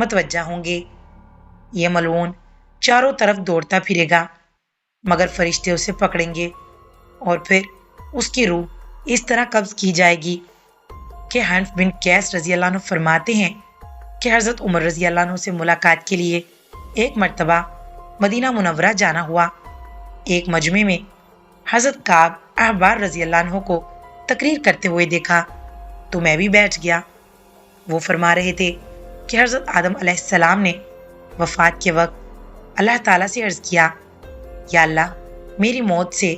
متوجہ ہوں گے۔ یہ ملعون چاروں طرف دوڑتا پھرے گا، مگر فرشتے اسے پکڑیں گے اور پھر اس کی روح اس طرح قبض کی جائے گی کہ حنف بن قیس رضی اللہ عنہ فرماتے ہیں کہ حضرت عمر رضی اللہ عنہ سے ملاقات کے لیے ایک مرتبہ مدینہ منورہ جانا ہوا۔ ایک مجمع میں حضرت کعب احبار رضی اللہ عنہ کو تقریر کرتے ہوئے دیکھا تو میں بھی بیٹھ گیا۔ وہ فرما رہے تھے کہ حضرت آدم علیہ السلام نے وفات کے وقت اللہ تعالیٰ سے عرض کیا، یا اللہ، میری موت سے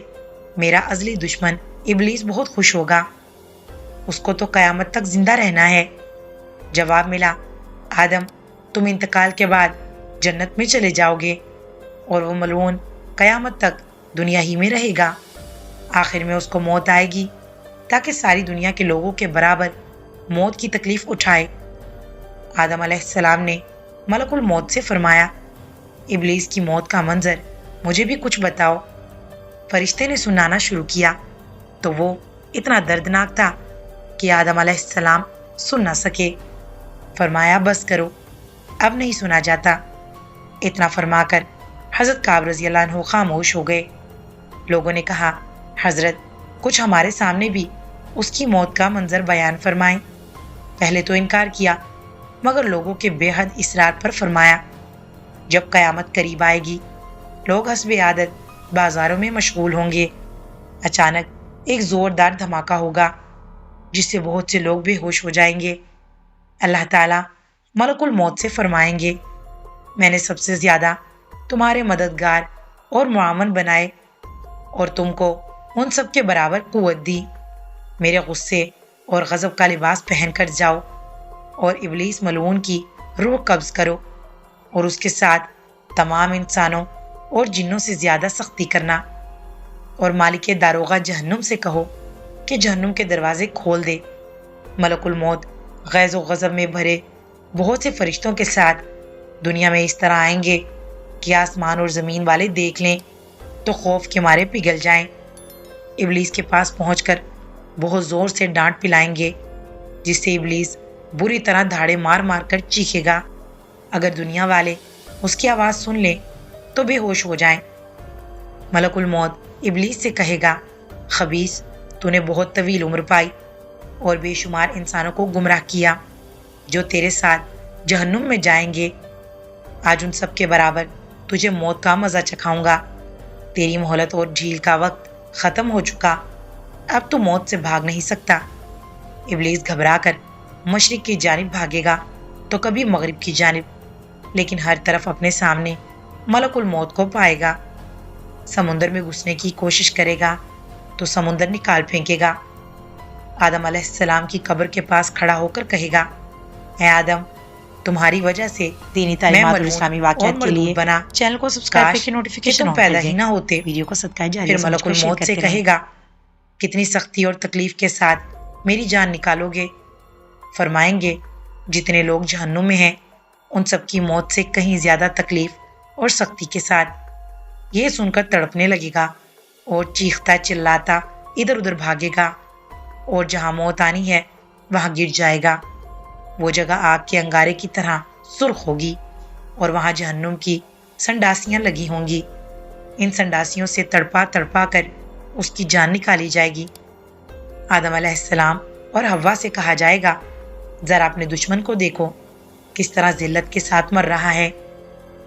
میرا ازلی دشمن ابلیس بہت خوش ہوگا، اس کو تو قیامت تک زندہ رہنا ہے۔ جواب ملا، آدم، تم انتقال کے بعد جنت میں چلے جاؤ گے اور وہ ملعون قیامت تک دنیا ہی میں رہے گا۔ آخر میں اس کو موت آئے گی تاکہ ساری دنیا کے لوگوں کے برابر موت کی تکلیف اٹھائے۔ آدم علیہ السلام نے ملک الموت سے فرمایا، ابلیس کی موت کا منظر مجھے بھی کچھ بتاؤ۔ فرشتے نے سنانا شروع کیا تو وہ اتنا دردناک تھا کہ آدم علیہ السلام سن نہ سکے۔ فرمایا، بس کرو، اب نہیں سنا جاتا۔ اتنا فرما کر حضرت کعب رضی اللہ عنہ خاموش ہو گئے۔ لوگوں نے کہا، حضرت کچھ ہمارے سامنے بھی اس کی موت کا منظر بیان فرمائیں۔ پہلے تو انکار کیا، مگر لوگوں کے بے حد اصرار پر فرمایا، جب قیامت قریب آئے گی لوگ حسب عادت بازاروں میں مشغول ہوں گے۔ اچانک ایک زوردار دھماکہ ہوگا جس سے بہت سے لوگ بے ہوش ہو جائیں گے۔ اللہ تعالیٰ ملک الموت سے فرمائیں گے، میں نے سب سے زیادہ تمہارے مددگار اور معاون بنائے اور تم کو ان سب کے برابر قوت دی۔ میرے غصے اور غضب کا لباس پہن کر جاؤ اور ابلیس ملعون کی روح قبض کرو اور اس کے ساتھ تمام انسانوں اور جنوں سے زیادہ سختی کرنا، اور مالک داروغہ جہنم سے کہو کہ جہنم کے دروازے کھول دے۔ ملک الموت غیظ و غضب میں بھرے بہت سے فرشتوں کے ساتھ دنیا میں اس طرح آئیں گے کہ آسمان اور زمین والے دیکھ لیں تو خوف کے مارے پگھل جائیں۔ ابلیس کے پاس پہنچ کر بہت زور سے ڈانٹ پلائیں گے جس سے ابلیس بری طرح دھاڑے مار مار کر چیخے گا۔ اگر دنیا والے اس کی آواز سن لیں تو بے ہوش ہو جائیں۔ ملک الموت ابلیس سے کہے گا، خبیث، تو نے بہت طویل عمر پائی اور بے شمار انسانوں کو گمراہ کیا جو تیرے ساتھ جہنم میں جائیں گے۔ آج ان سب کے برابر تجھے موت کا مزہ چکھاؤں گا۔ تیری مہلت اور ڈھیل کا وقت ختم ہو چکا، اب تو موت سے بھاگ نہیں سکتا۔ ابلیس گھبرا کر مشرق کی جانب بھاگے گا تو کبھی مغرب کی جانب، لیکن ہر طرف اپنے سامنے ملک الموت کو پائے گا۔ سمندر میں گھسنے کی کوشش کرے گا تو سمندر نکال پھینکے گا۔ آدم علیہ السلام کی قبر کے پاس کھڑا ہو کر کہے گا، اے آدم، تمہاری وجہ سے دینی تعلیمات اور اسلامی واقعات کے لیے بنا، چینل کو سبسکرائب کاش کر کے نوٹیفیکیشن تم پیدا ہی نہ ہوتے۔ ویڈیو کو صدقہ جاریہ پھر سمجھ ملک کر شیئر الموت سے کرتے کہے رہیں۔ گا، کتنی سختی اور تکلیف کے ساتھ میری جان نکالو گے؟ فرمائیں گے، جتنے لوگ جہنم میں ہیں ان سب کی موت سے کہیں زیادہ تکلیف اور سختی کے ساتھ۔ یہ سن کر تڑپنے لگے گا اور چیختا چلاتا ادھر ادھر بھاگے گا، اور جہاں موت آنی ہے وہاں گر جائے گا۔ وہ جگہ آگ کے انگارے کی طرح سرخ ہوگی اور وہاں جہنم کی سنڈاسیاں لگی ہوں گی۔ ان سنڈاسیوں سے تڑپا تڑپا کر اس کی جان نکالی جائے گی۔ آدم علیہ السلام اور حوا سے کہا جائے گا، ذرا اپنے دشمن کو دیکھو کس طرح ذلت کے ساتھ مر رہا ہے۔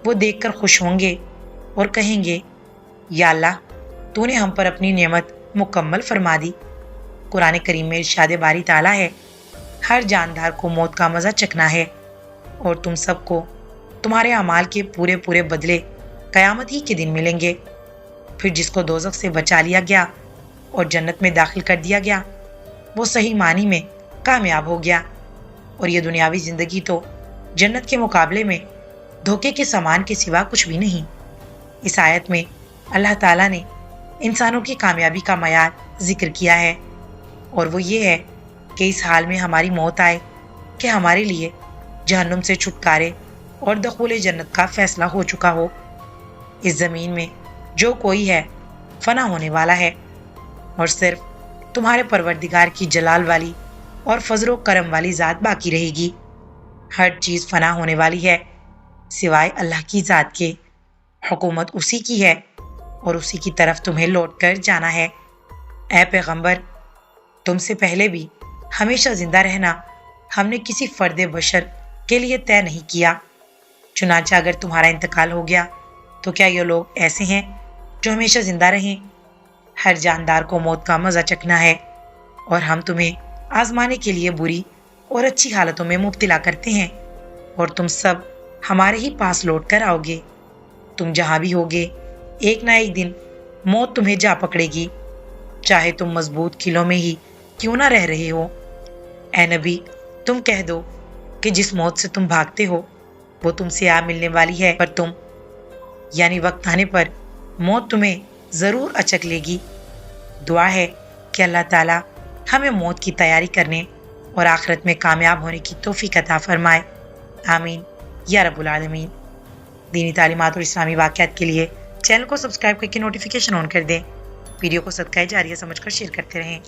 وہ دیکھ کر خوش ہوں گے اور کہیں گے، یا اللہ، تو نے ہم پر اپنی نعمت مکمل فرما دی۔ قرآن کریم میں ارشاد باری تعالیٰ ہے، ہر جاندار کو موت کا مزہ چکھنا ہے اور تم سب کو تمہارے اعمال کے پورے پورے بدلے قیامت ہی کے دن ملیں گے۔ پھر جس کو دوزخ سے بچا لیا گیا اور جنت میں داخل کر دیا گیا وہ صحیح معنی میں کامیاب ہو گیا، اور یہ دنیاوی زندگی تو جنت کے مقابلے میں دھوکے کے سامان کے سوا کچھ بھی نہیں۔ اس آیت میں اللہ تعالیٰ نے انسانوں کی کامیابی کا معیار ذکر کیا ہے، اور وہ یہ ہے کہ اس حال میں ہماری موت آئے کہ ہمارے لیے جہنم سے چھٹکارے اور دخول جنت کا فیصلہ ہو چکا ہو۔ اس زمین میں جو کوئی ہے فنا ہونے والا ہے، اور صرف تمہارے پروردگار کی جلال والی اور فضل و کرم والی ذات باقی رہے گی۔ ہر چیز فنا ہونے والی ہے سوائے اللہ کی ذات کے۔ حکومت اسی کی ہے اور اسی کی طرف تمہیں لوٹ کر جانا ہے۔ اے پیغمبر، تم سے پہلے بھی ہمیشہ زندہ رہنا ہم نے کسی فرد بشر کے لیے طے نہیں کیا۔ چنانچہ اگر تمہارا انتقال ہو گیا تو کیا یہ لوگ ایسے ہیں جو ہمیشہ زندہ رہیں؟ ہر جاندار کو موت کا مزہ چکھنا ہے اور ہم تمہیں آزمانے کے لیے بری اور اچھی حالتوں میں مبتلا کرتے ہیں اور تم سب ہمارے ہی پاس لوٹ کر آؤ گے۔ تم جہاں بھی ہوگے ایک نہ ایک دن موت تمہیں جا پکڑے گی، چاہے تم مضبوط قلعوں میں ہی کیوں نہ رہ رہے ہو۔ اے نبی، تم کہہ دو کہ جس موت سے تم بھاگتے ہو وہ تم سے آ ملنے والی ہے، پر تم یعنی وقت آنے پر موت تمہیں ضرور اچک لے گی۔ دعا ہے کہ اللہ تعالیٰ ہمیں موت کی تیاری کرنے اور آخرت میں کامیاب ہونے کی توفیق عطا فرمائے، آمین یا رب العالمین۔ دینی تعلیمات اور اسلامی واقعات کے لیے چینل کو سبسکرائب کر کے نوٹیفیکیشن آن کر دیں۔ ویڈیو کو صدقہ جاریہ سمجھ کر شیئر کرتے رہیں۔